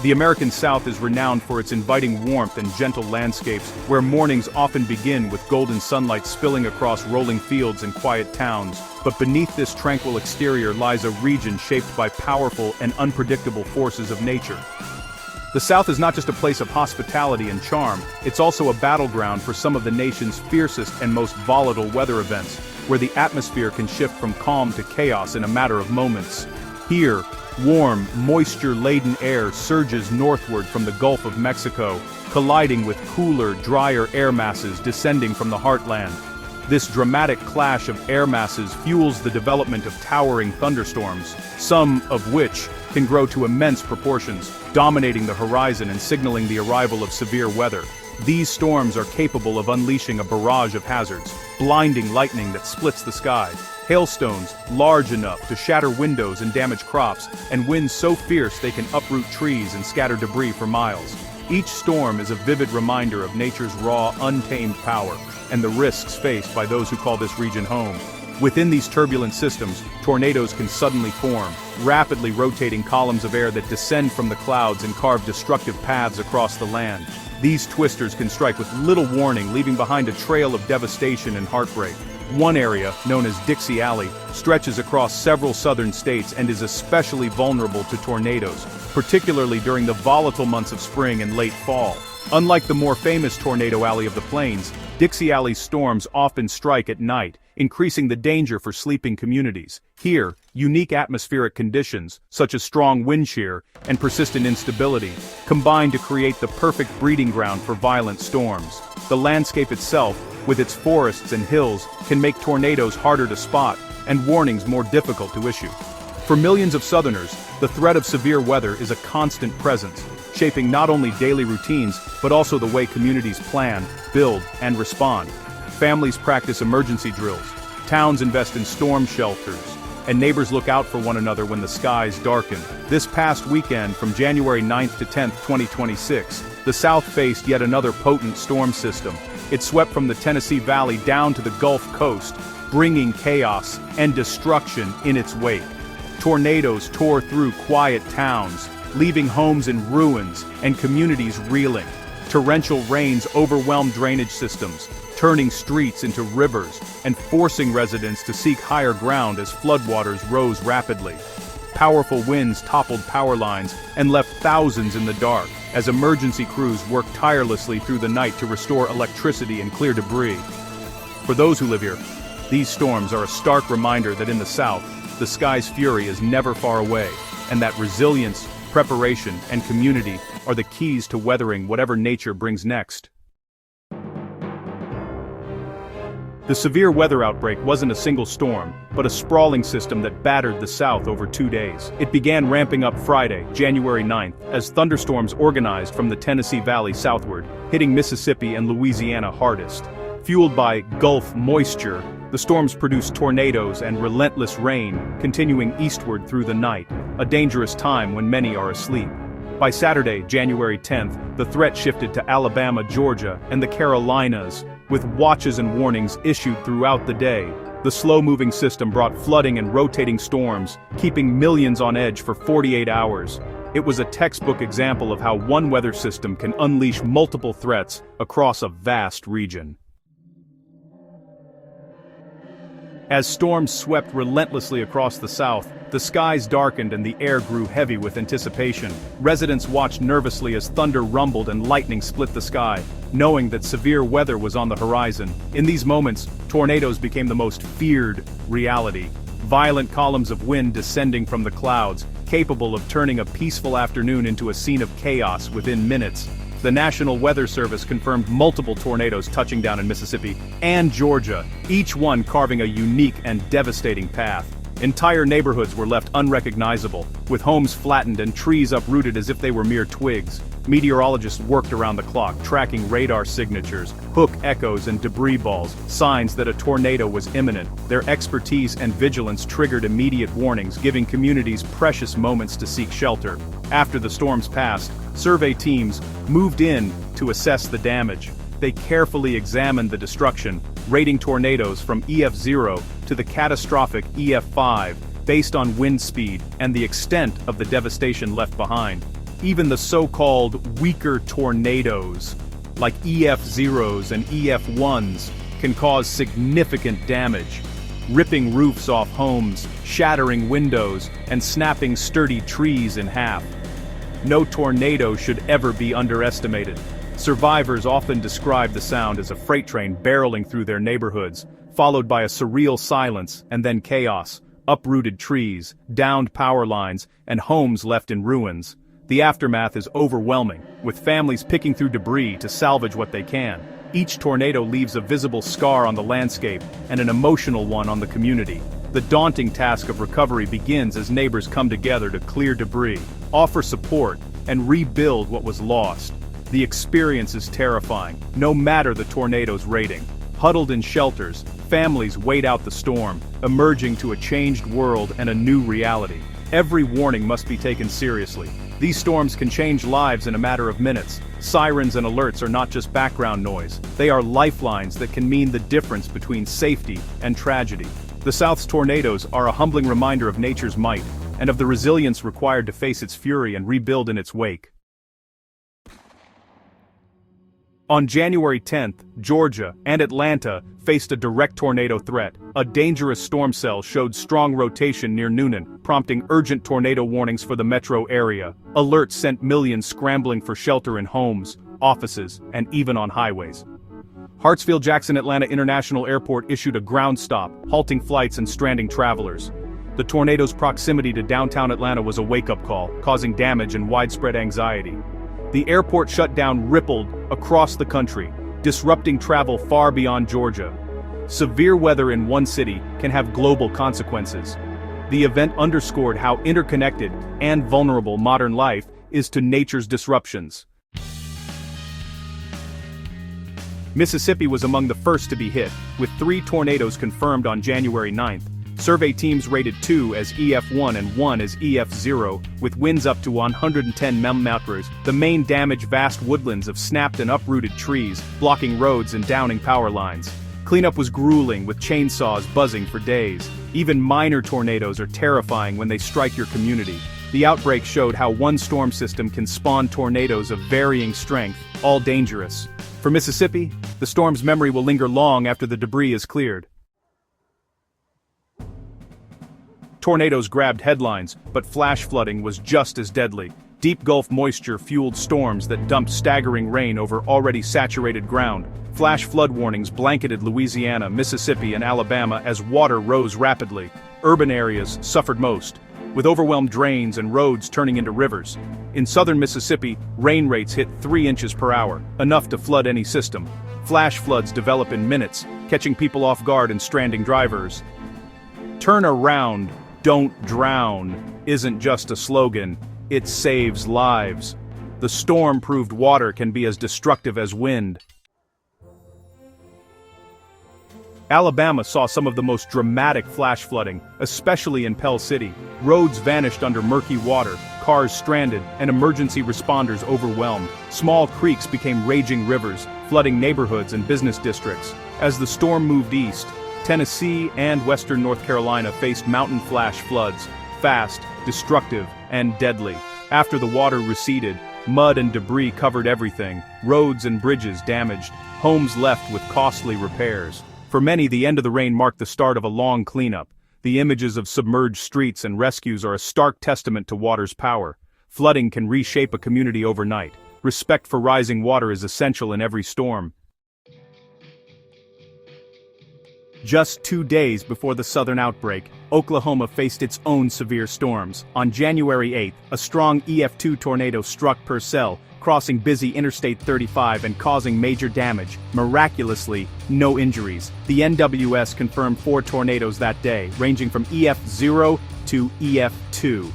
The American South is renowned for its inviting warmth and gentle landscapes, where mornings often begin with golden sunlight spilling across rolling fields and quiet towns. But beneath this tranquil exterior lies a region shaped by powerful and unpredictable forces of nature. The South is not just a place of hospitality and charm, it's also a battleground for some of the nation's fiercest and most volatile weather events, where the atmosphere can shift from calm to chaos in a matter of moments. Here, warm, moisture-laden air surges northward from the Gulf of Mexico, colliding with cooler, drier air masses descending from the heartland. This dramatic clash of air masses fuels the development of towering thunderstorms, some of which can grow to immense proportions, dominating the horizon and signaling the arrival of severe weather. These storms are capable of unleashing a barrage of hazards, blinding lightning that splits the sky, hailstones large enough to shatter windows and damage crops, and winds so fierce they can uproot trees and scatter debris for miles. Each storm is a vivid reminder of nature's raw, untamed power, and the risks faced by those who call this region home. Within these turbulent systems, tornadoes can suddenly form, rapidly rotating columns of air that descend from the clouds and carve destructive paths across the land. These twisters can strike with little warning, leaving behind a trail of devastation and heartbreak. One area, known as Dixie Alley, stretches across several southern states and is especially vulnerable to tornadoes, particularly during the volatile months of spring and late fall. Unlike the more famous Tornado Alley of the Plains, Dixie Alley's storms often strike at night, increasing the danger for sleeping communities. Here, unique atmospheric conditions, such as strong wind shear and persistent instability, combine to create the perfect breeding ground for violent storms. The landscape itself, with its forests and hills, can make tornadoes harder to spot and warnings more difficult to issue. For millions of Southerners, the threat of severe weather is a constant presence, shaping not only daily routines but also the way communities plan, build, and respond. Families practice emergency drills, towns invest in storm shelters, and neighbors look out for one another when the skies darken. This past weekend, from January 9th to 10th, 2026, the South faced yet another potent storm system. It swept from the Tennessee Valley down to the Gulf Coast, bringing chaos and destruction in its wake. Tornadoes tore through quiet towns, leaving homes in ruins and communities reeling. Torrential rains overwhelmed drainage systems, turning streets into rivers and forcing residents to seek higher ground as floodwaters rose rapidly. Powerful winds toppled power lines and left thousands in the dark, as emergency crews worked tirelessly through the night to restore electricity and clear debris. For those who live here, these storms are a stark reminder that in the South, the sky's fury is never far away, and that resilience, preparation, and community are the keys to weathering whatever nature brings next. The severe weather outbreak wasn't a single storm, but a sprawling system that battered the South over 2 days. It began ramping up Friday, January 9th, as thunderstorms organized from the Tennessee Valley southward, hitting Mississippi and Louisiana hardest. Fueled by Gulf moisture, the storms produced tornadoes and relentless rain, continuing eastward through the night, a dangerous time when many are asleep. By Saturday, January 10th, the threat shifted to Alabama, Georgia, and the Carolinas, with watches and warnings issued throughout the day. The slow-moving system brought flooding and rotating storms, keeping millions on edge for 48 hours. It was a textbook example of how one weather system can unleash multiple threats across a vast region. As storms swept relentlessly across the South, the skies darkened and the air grew heavy with anticipation. Residents watched nervously as thunder rumbled and lightning split the sky, knowing that severe weather was on the horizon. In these moments, tornadoes became the most feared reality. Violent columns of wind descending from the clouds, capable of turning a peaceful afternoon into a scene of chaos within minutes. The National Weather Service confirmed multiple tornadoes touching down in Mississippi and Georgia, each one carving a unique and devastating path. Entire neighborhoods were left unrecognizable, with homes flattened and trees uprooted as if they were mere twigs. Meteorologists worked around the clock, tracking radar signatures, hook echoes and debris balls, signs that a tornado was imminent. Their expertise and vigilance triggered immediate warnings, giving communities precious moments to seek shelter. After the storms passed, survey teams moved in to assess the damage. They carefully examined the destruction, rating tornadoes from EF0 to the catastrophic EF5, based on wind speed and the extent of the devastation left behind. Even the so-called weaker tornadoes, like EF0s and EF1s, can cause significant damage, ripping roofs off homes, shattering windows, and snapping sturdy trees in half. No tornado should ever be underestimated. Survivors often describe the sound as a freight train barreling through their neighborhoods, followed by a surreal silence and then chaos, uprooted trees, downed power lines, and homes left in ruins. The aftermath is overwhelming, with families picking through debris to salvage what they can. Each tornado leaves a visible scar on the landscape and an emotional one on the community. The daunting task of recovery begins as neighbors come together to clear debris, offer support, and rebuild what was lost. The experience is terrifying, no matter the tornado's rating. Huddled in shelters, families wait out the storm, emerging to a changed world and a new reality. Every warning must be taken seriously. These storms can change lives in a matter of minutes. Sirens and alerts are not just background noise. They are lifelines that can mean the difference between safety and tragedy. The South's tornadoes are a humbling reminder of nature's might, and of the resilience required to face its fury and rebuild in its wake. On January 10th, Georgia and Atlanta faced a direct tornado threat. A dangerous storm cell showed strong rotation near Noonan, prompting urgent tornado warnings for the metro area. Alerts sent millions scrambling for shelter in homes, offices, and even on highways. Hartsfield-Jackson Atlanta International Airport issued a ground stop, halting flights and stranding travelers. The tornado's proximity to downtown Atlanta was a wake-up call, causing damage and widespread anxiety. The airport shutdown rippled across the country, disrupting travel far beyond Georgia. Severe weather in one city can have global consequences. The event underscored how interconnected and vulnerable modern life is to nature's disruptions. Mississippi was among the first to be hit, with 3 tornadoes confirmed on January 9th. Survey teams rated 2 as EF1 and 1 as EF0, with winds up to 110 mph. The main damage vast woodlands of snapped and uprooted trees, blocking roads and downing power lines. Cleanup was grueling, with chainsaws buzzing for days. Even minor tornadoes are terrifying when they strike your community. The outbreak showed how one storm system can spawn tornadoes of varying strength, all dangerous. For Mississippi, the storm's memory will linger long after the debris is cleared. Tornadoes grabbed headlines, but flash flooding was just as deadly. Deep Gulf moisture fueled storms that dumped staggering rain over already saturated ground. Flash flood warnings blanketed Louisiana, Mississippi, and Alabama as water rose rapidly. Urban areas suffered most, with overwhelmed drains and roads turning into rivers. In southern Mississippi, rain rates hit 3 inches per hour, enough to flood any system. Flash floods develop in minutes, catching people off guard and stranding drivers. "Turn around, don't drown" isn't just a slogan, it saves lives. The storm proved water can be as destructive as wind. Alabama saw some of the most dramatic flash flooding, especially in Pell City. Roads vanished under murky water, cars stranded, and emergency responders overwhelmed. Small creeks became raging rivers, flooding neighborhoods and business districts. As the storm moved east, Tennessee and western North Carolina faced mountain flash floods, fast, destructive, and deadly. After the water receded, mud and debris covered everything, roads and bridges damaged, homes left with costly repairs. For many, the end of the rain marked the start of a long cleanup. The images of submerged streets and rescues are a stark testament to water's power. Flooding can reshape a community overnight. Respect for rising water is essential in every storm. Just 2 days before the southern outbreak, Oklahoma faced its own severe storms. On January 8th, a strong EF2 tornado struck Purcell, crossing busy Interstate 35 and causing major damage. Miraculously, no injuries. The NWS confirmed 4 tornadoes that day, ranging from EF0 to EF2.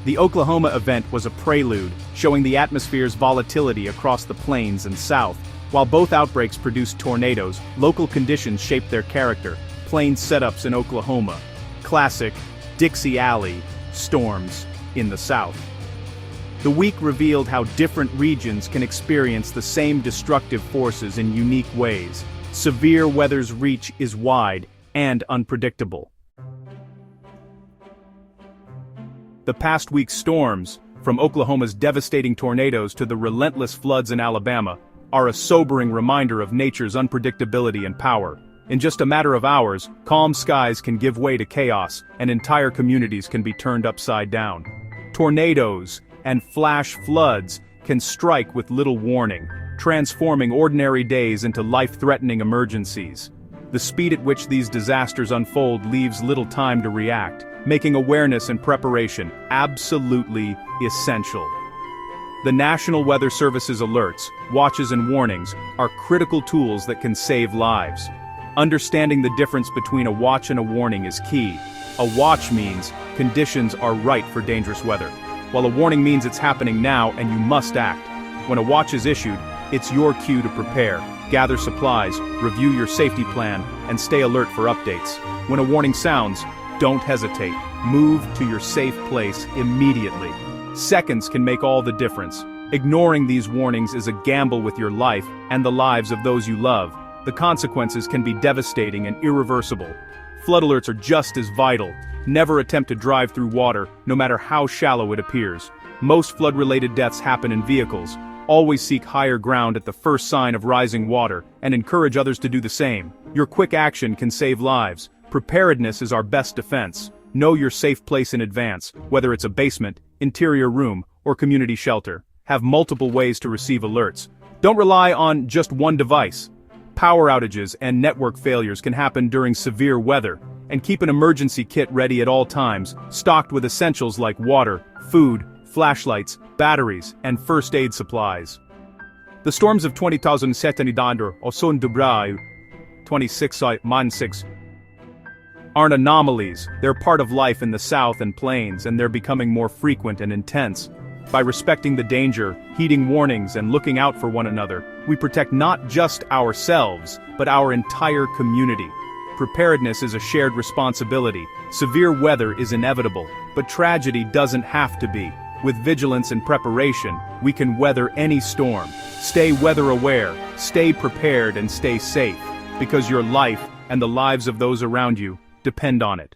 The Oklahoma event was a prelude, showing the atmosphere's volatility across the plains and south. While both outbreaks produced tornadoes, local conditions shaped their character. Plain setups in Oklahoma. Classic Dixie Alley storms in the south. The week revealed how different regions can experience the same destructive forces in unique ways. Severe weather's reach is wide and unpredictable. The past week's storms, from Oklahoma's devastating tornadoes to the relentless floods in Alabama, are a sobering reminder of nature's unpredictability and power. In just a matter of hours, calm skies can give way to chaos, and entire communities can be turned upside down. Tornadoes and flash floods can strike with little warning, transforming ordinary days into life-threatening emergencies. The speed at which these disasters unfold leaves little time to react, making awareness and preparation absolutely essential. The National Weather Service's alerts, watches and warnings are critical tools that can save lives. Understanding the difference between a watch and a warning is key. A watch means conditions are right for dangerous weather, while a warning means it's happening now and you must act. When a watch is issued, it's your cue to prepare, gather supplies, review your safety plan, and stay alert for updates. When a warning sounds, don't hesitate. Move to your safe place immediately. Seconds can make all the difference. Ignoring these warnings is a gamble with your life and the lives of those you love. The consequences can be devastating and irreversible. Flood alerts are just as vital. Never attempt to drive through water, no matter how shallow it appears. Most flood-related deaths happen in vehicles. Always seek higher ground at the first sign of rising water, and encourage others to do the same. Your quick action can save lives. Preparedness is our best defense. Know your safe place in advance, whether it's a basement, interior room, or community shelter. Have multiple ways to receive alerts. Don't rely on just one device. Power outages and network failures can happen during severe weather, and keep an emergency kit ready at all times, stocked with essentials like water, food, flashlights, batteries, and first aid supplies. The storms of 2007 or Son Dubrau 26 aren't anomalies. They're part of life in the South and Plains, and they're becoming more frequent and intense. By respecting the danger, heeding warnings, and looking out for one another, we protect not just ourselves, but our entire community. Preparedness is a shared responsibility. Severe weather is inevitable, but tragedy doesn't have to be. With vigilance and preparation, we can weather any storm. Stay weather aware, stay prepared, and stay safe, because your life and the lives of those around you depend on it.